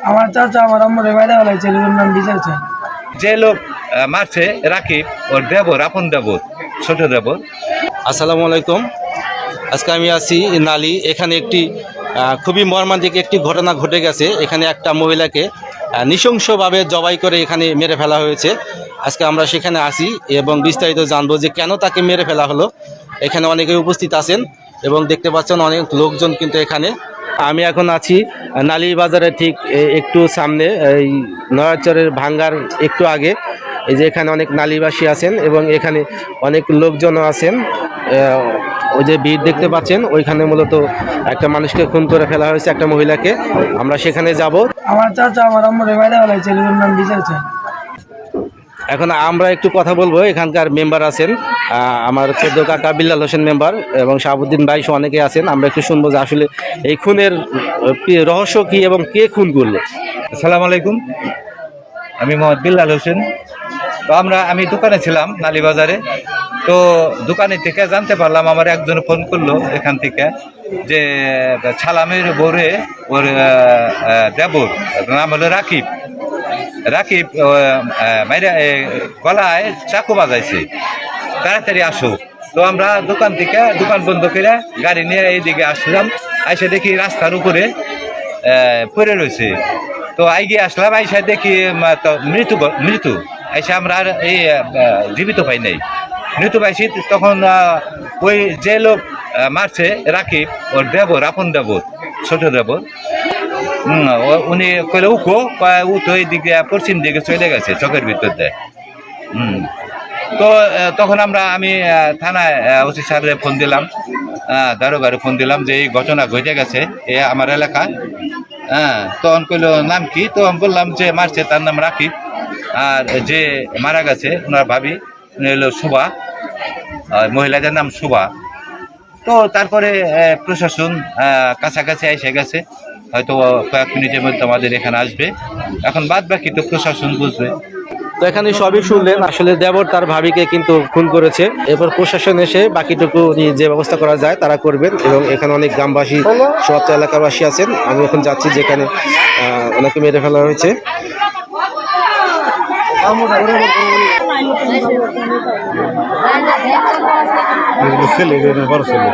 আমার চাচা আমার আম্মুরে বাইরে বেলায় ছেলে নাম বিচার চাই। যে লোক মারছে রাকিব ওর দেবর, আপন দেবর, ছোট দেবর। আসসালামু আলাইকুম। আজকে আমি আছি নালি। এখানে একটি খুবই মর্মান্তিক একটি ঘটনা ঘটে গেছে। এখানে একটা মহিলাকে নৃশংসভাবে জবাই করে এখানে মেরে ফেলা হয়েছে। আজকে আমরা সেখানে আসি এবং বিস্তারিত জানবো যে কেন তাকে মেরে ফেলা হলো। এখানে অনেকে উপস্থিত আছেন এবং দেখতে পাচ্ছেন অনেক লোকজন কিন্তু এখানে। আমি এখন আছি নালি বাজারের ঠিক একটু সামনে, এই নয়ারচরের ভাঙ্গার একটু আগে। এই যে এখানে অনেক নালিবাসী আছেন এবং এখানে অনেক লোকজনও আছেন। ওই যে ভিড় দেখতে পাচ্ছেন, ওইখানে মূলত একটা মানুষকে খুন করে ফেলা হয়েছে, একটা মহিলাকে। আমরা সেখানে যাব। আমার চাচা আমার আম্মুরে বাইরে বেলায় ছেলে নাম বিচার চাই। এখন আমরা একটু কথা বলবো। এখানকার মেম্বার আছেন, আমার চোদ্দ কাকা বিল্লাল হোসেন মেম্বার এবং শাহাবুদ্দিন ভাই সহ অনেকে আছেন। আমরা একটু শুনবো যে আসলে এই খুনের রহস্য কি এবং কে খুন করলো। আসসালামু আলাইকুম, আমি মোহাম্মদ বিল্লাল হোসেন। তো আমি দোকানে ছিলাম নালিবাজারে। তো দোকানে থেকে জানতে পারলাম, আমার একজন ফোন করলো এখান থেকে যে ছালামের বউরে ওর দেবর, নাম হলো রাকিব। রাকিব মাইরা গলায় চাকু বাজাইছে, তাড়াতাড়ি আসো। তো আমরা দোকান থেকে দোকান বন্ধ করে গাড়ি নিয়ে এইদিকে আসলাম। আইসা দেখি রাস্তার উপরে পড়ে রয়েছে। তো আইগিয়ে আসলাম, আইসা দেখি মৃত্যু। আইসা আমরা আর এই জীবিত পাই নাই, মৃত্যু পাইছি। তখন ওই যে লোক মারছে রাকিব ওর দেবর, আপন দেবর, ছোট দেবর, উনি কইলে উঠো, উঠো এইদিকে পশ্চিম দিকে চলে গেছে চকের ভিতর দিয়ে। তো তখন আমি থানায় ওসি স্যারে ফোন দিলাম, দারোগারে ফোন দিলাম যে এই ঘটনা ঘটে গেছে এ আমার এলাকায়। তখন কইলো নাম কি? তো আমি বললাম যে মারছে তার নাম রাকিব, আর যে মারা গেছে ওনার ভাবি উনি হলো শুভা, মহিলাদের নাম শুভা। তো তারপরে প্রশাসন কাছাকাছি এসে গেছে, হয়তো কয়েক মিনিটের মধ্যে আমাদের এখানে আসবে। এখন বাদ বাকি তো প্রশাসন বুঝবে। তো এখানে সবই শুনলেন, আসলে দেবর তার ভাবিকে কিন্তু খুন করেছে। এরপর প্রশাসন এসে বাকিটুকু যে ব্যবস্থা করা যায় তারা করবেন। এবং এখানে অনেক গ্রামবাসী, সব এলাকাবাসী আছেন। আমি এখন যাচ্ছি যেখানে ওনাকে মেরে ফেলা হয়েছে। ছেলে বড় ছেলে